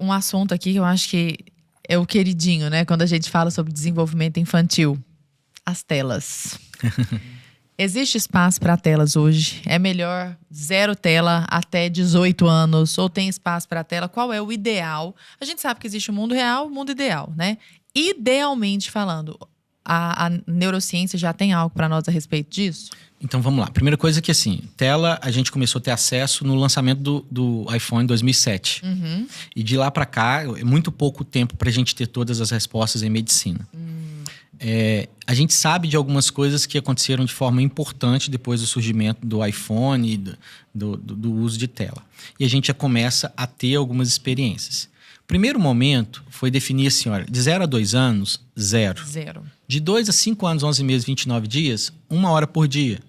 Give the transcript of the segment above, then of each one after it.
Um assunto aqui que eu acho que é o queridinho, né? Quando a gente fala sobre desenvolvimento infantil. As telas. Existe espaço para telas hoje? É melhor 0 tela até 18 anos? Ou tem espaço para tela? Qual é o ideal? A gente sabe que existe o mundo real, o mundo ideal, né? Idealmente falando, a neurociência já tem algo para nós a respeito disso? Então vamos lá. Primeira coisa é que assim, tela a gente começou a ter acesso no lançamento do iPhone em 2007. E de lá para cá, é muito pouco tempo para a gente ter todas as respostas em medicina. A gente sabe de algumas coisas que aconteceram de forma importante depois do surgimento do iPhone e do uso de tela. E a gente já começa a ter algumas experiências. O primeiro momento foi definir assim, olha, de 0 a 2 anos, 0. De 2 a 5 anos, 11 meses, 29 dias, 1 hora por dia.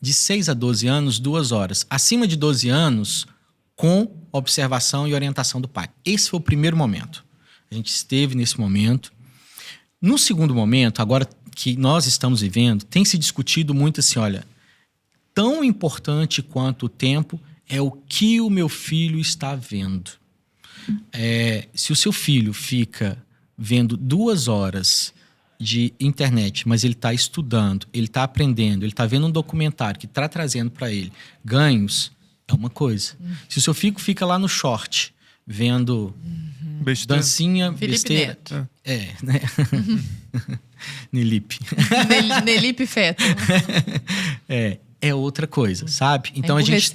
De 6 a 12 anos, 2 horas. Acima de 12 anos, com observação e orientação do pai. Esse foi o primeiro momento. A gente esteve nesse momento. No segundo momento, agora que nós estamos vivendo, tem se discutido muito assim, olha, tão importante quanto o tempo é o que o meu filho está vendo. Se o seu filho fica vendo 2 horas de internet, mas ele está estudando, ele está aprendendo, ele está vendo um documentário que está trazendo para ele ganhos, é uma coisa. Se o seu filho fica lá no short, vendo dancinha, Felipe besteira... Neto. né? Nelipe. Nelipe Feto. É outra coisa, sabe? Então a gente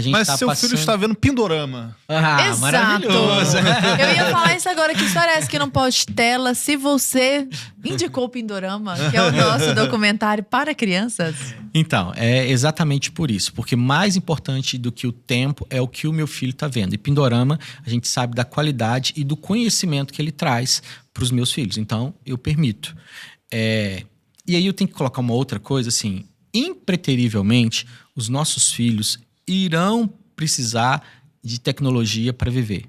Mas tá seu filho está vendo Pindorama. Exato. Maravilhoso. Eu ia falar isso agora, que história é essa que não pode tela se você indicou o Pindorama, que é o nosso documentário para crianças? Então, é exatamente por isso. Porque mais importante do que o tempo é o que o meu filho está vendo. E Pindorama, a gente sabe da qualidade e do conhecimento que ele traz para os meus filhos. Então, eu permito. E aí eu tenho que colocar uma outra coisa, assim... Impreterivelmente, os nossos filhos irão precisar de tecnologia para viver.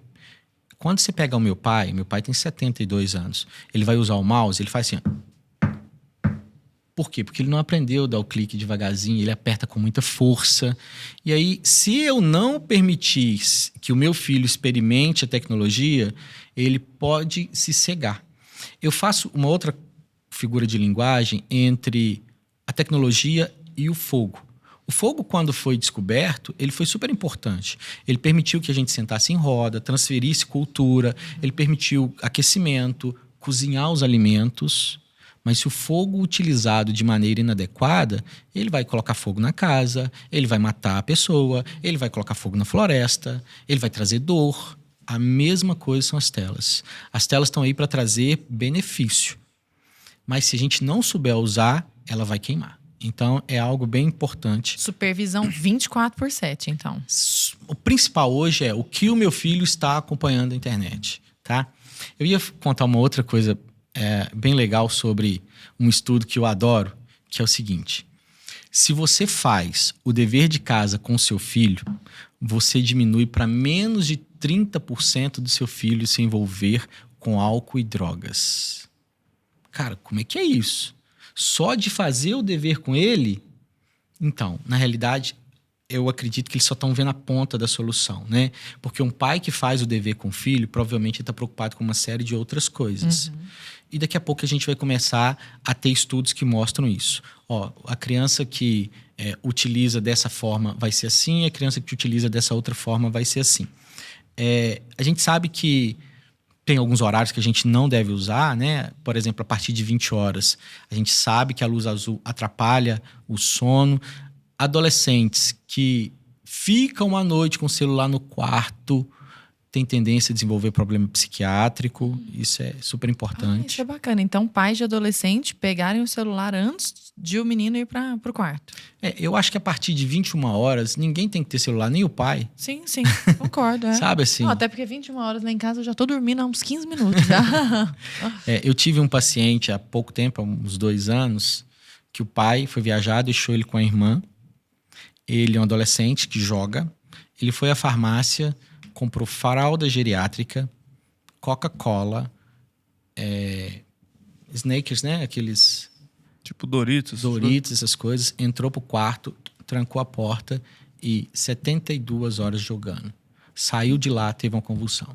Quando você pega o meu pai tem 72 anos, ele vai usar o mouse, ele faz assim... Por quê? Porque ele não aprendeu a dar o clique devagarzinho, ele aperta com muita força. E aí, se eu não permitir que o meu filho experimente a tecnologia, ele pode se cegar. Eu faço uma outra figura de linguagem entre a tecnologia e o fogo. O fogo, quando foi descoberto, ele foi super importante. Ele permitiu que a gente sentasse em roda, transferisse cultura, ele permitiu aquecimento, cozinhar os alimentos. Mas se o fogo utilizado de maneira inadequada, ele vai colocar fogo na casa, ele vai matar a pessoa, ele vai colocar fogo na floresta, ele vai trazer dor. A mesma coisa são as telas. As telas estão aí para trazer benefício. Mas se a gente não souber usar, ela vai queimar. Então, é algo bem importante. Supervisão 24/7, então. O principal hoje é o que o meu filho está acompanhando na internet, tá? Eu ia contar uma outra coisa bem legal sobre um estudo que eu adoro, que é o seguinte. Se você faz o dever de casa com o seu filho, você diminui para menos de 30% do seu filho se envolver com álcool e drogas. Cara, como é que é isso? Só de fazer o dever com ele? Então, na realidade, eu acredito que eles só estão vendo a ponta da solução, né? Porque um pai que faz o dever com o filho, provavelmente está preocupado com uma série de outras coisas. E daqui a pouco a gente vai começar a ter estudos que mostram isso. A criança que utiliza dessa forma vai ser assim, a criança que utiliza dessa outra forma vai ser assim. A gente sabe que tem alguns horários que a gente não deve usar, né? Por exemplo, a partir de 20 horas, a gente sabe que a luz azul atrapalha o sono. Adolescentes que ficam à noite com o celular no quarto têm tendência a desenvolver problema psiquiátrico. Isso é super importante. Isso é bacana. Então, pais de adolescente pegarem o celular antes de o menino ir para o quarto. Eu acho que a partir de 21 horas, ninguém tem que ter celular, nem o pai. Sim, concordo. Sabe assim? Não, até porque 21 horas lá em casa eu já tô dormindo há uns 15 minutos já. Eu tive um paciente há pouco tempo, há uns 2 anos, que o pai foi viajar, deixou ele com a irmã. Ele é um adolescente que joga. Ele foi à farmácia, comprou fralda geriátrica, Coca-Cola, Snakers, né? Aqueles... Tipo Doritos. Essas coisas. Entrou pro quarto, trancou a porta e 72 horas jogando. Saiu de lá, teve uma convulsão.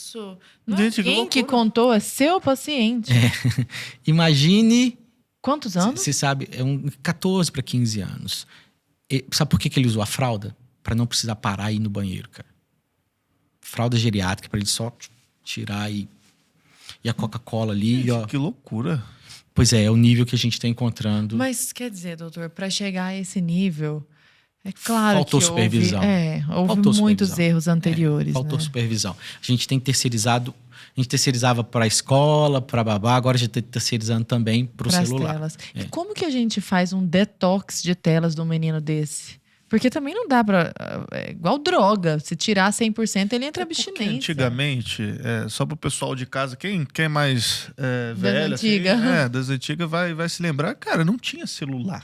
Isso. Não é Gente, que alguém que loucura. contou, é seu paciente. Imagine, Quantos anos? você sabe, 14 para 15 anos. E sabe por que ele usou a fralda? Para não precisar parar e ir no banheiro, cara. Fralda geriátrica, para ele só tirar e a Coca-Cola ali. Gente, Ó. que loucura. Pois é o nível que a gente está encontrando. Mas quer dizer, doutor, para chegar a esse nível, é claro Faltou que supervisão. houve Faltou muitos supervisão. erros anteriores. Faltou né? supervisão. A gente tem terceirizado, a gente terceirizava para a escola, para babá, agora a gente está terceirizando também para o Pras celular. telas. É. E como que a gente faz um detox de telas de um menino desse? Porque também não dá pra... É igual droga. Se tirar 100%, ele entra Porque abstinência. antigamente, só pro pessoal de casa, quem é mais velho, antigas. assim, das antigas, vai se lembrar, cara, não tinha celular.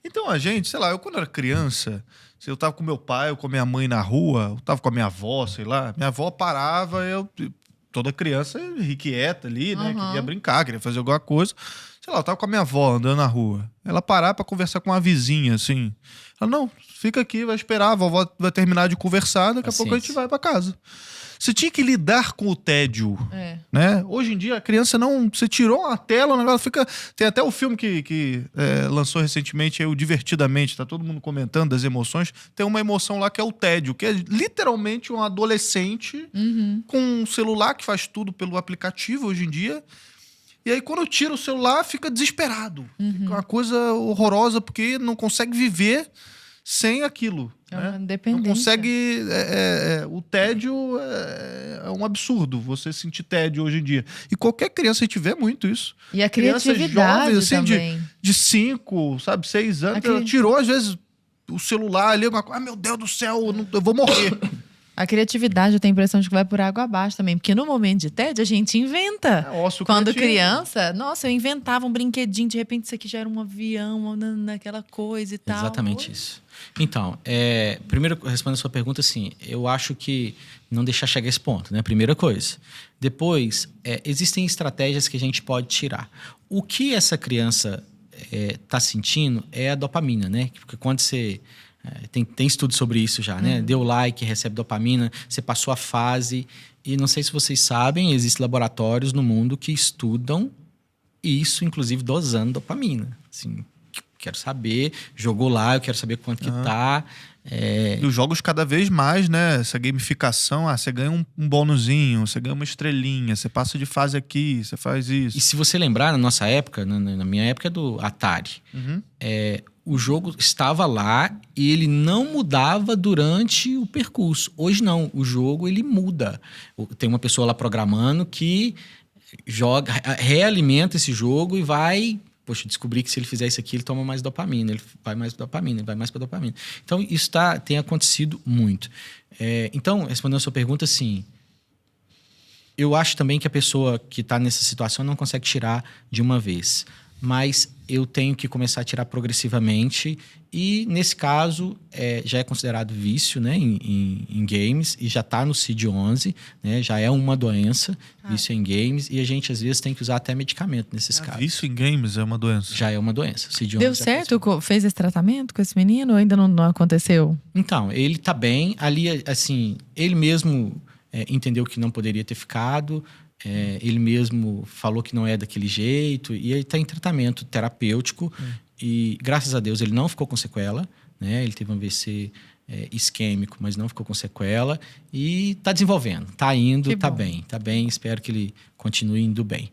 Então a gente, sei lá, eu quando era criança, se eu tava com meu pai ou com minha mãe na rua, eu tava com a minha avó, sei lá, minha avó parava, toda criança irrequieta ali, né, queria brincar, queria fazer alguma coisa. Sei lá, eu tava com a minha avó andando na rua. Ela parava pra conversar com uma vizinha, assim. Ela, não, fica aqui, vai esperar, a vovó vai terminar de conversar, daqui a pouco a gente vai pra casa. Você tinha que lidar com o tédio, né? Hoje em dia, a criança não... Você tirou uma tela, o negócio fica... Tem até o filme que lançou recentemente, o Divertidamente, tá todo mundo comentando das emoções. Tem uma emoção lá que é o tédio, que é literalmente um adolescente com um celular que faz tudo pelo aplicativo hoje em dia. E aí, quando tira o celular, fica desesperado. Fica uma coisa horrorosa, porque não consegue viver sem aquilo. É né? uma dependência. Não consegue... o tédio é um absurdo, você sentir tédio hoje em dia. E qualquer criança, a gente vê muito isso. E a Crianças criatividade jovens, assim, também. de 5, 6 anos, ela tirou, às vezes, o celular ali, alguma coisa. Ah, meu Deus do céu, eu vou morrer. A criatividade, eu tenho a impressão de que vai por água abaixo também. Porque no momento de tédio, a gente inventa. É ócio Quando criativo. criança, nossa, eu inventava um brinquedinho, de repente isso aqui já era um avião, naquela coisa e tal. Exatamente isso. Então, primeiro, respondendo a sua pergunta, assim, eu acho que não deixar chegar a esse ponto, né? Primeira coisa. Depois, existem estratégias que a gente pode tirar. O que essa criança está sentindo é a dopamina, né? Porque quando você... Tem estudo sobre isso já, né? Deu like, recebe dopamina, você passou a fase. E não sei se vocês sabem, existem laboratórios no mundo que estudam isso, inclusive dosando dopamina. Assim, quero saber, jogou lá, eu quero saber quanto que tá. E os jogos cada vez mais, né? Essa gamificação, você ganha um bonuzinho, você ganha uma estrelinha, você passa de fase aqui, você faz isso. E se você lembrar, na nossa época, na minha época do Atari, o jogo estava lá e ele não mudava durante o percurso. Hoje não, o jogo ele muda. Tem uma pessoa lá programando que realimenta esse jogo e vai... Poxa, descobri que se ele fizer isso aqui, ele toma mais dopamina, ele vai mais dopamina, ele vai mais para dopamina. Então, isso tem acontecido muito. Então, respondendo a sua pergunta, assim, eu acho também que a pessoa que está nessa situação não consegue tirar de uma vez. Mas eu tenho que começar a tirar progressivamente e, nesse caso, já é considerado vício, né, em games e já está no CID-11, né, já é uma doença, vício em games, e a gente, às vezes, tem que usar até medicamento nesses casos. Vício em games é uma doença. Já é uma doença. CID-11 Deu certo? Fez esse tratamento com esse menino ou ainda não aconteceu? Então, ele tá bem. Ali, assim, ele mesmo entendeu que não poderia ter ficado. Ele mesmo falou que não é daquele jeito. E ele está em tratamento terapêutico. E, graças a Deus, ele não ficou com sequela. Né? Ele teve um AVC isquêmico, mas não ficou com sequela. E está desenvolvendo. Está indo, está bem. Está bem. Espero que ele continue indo bem.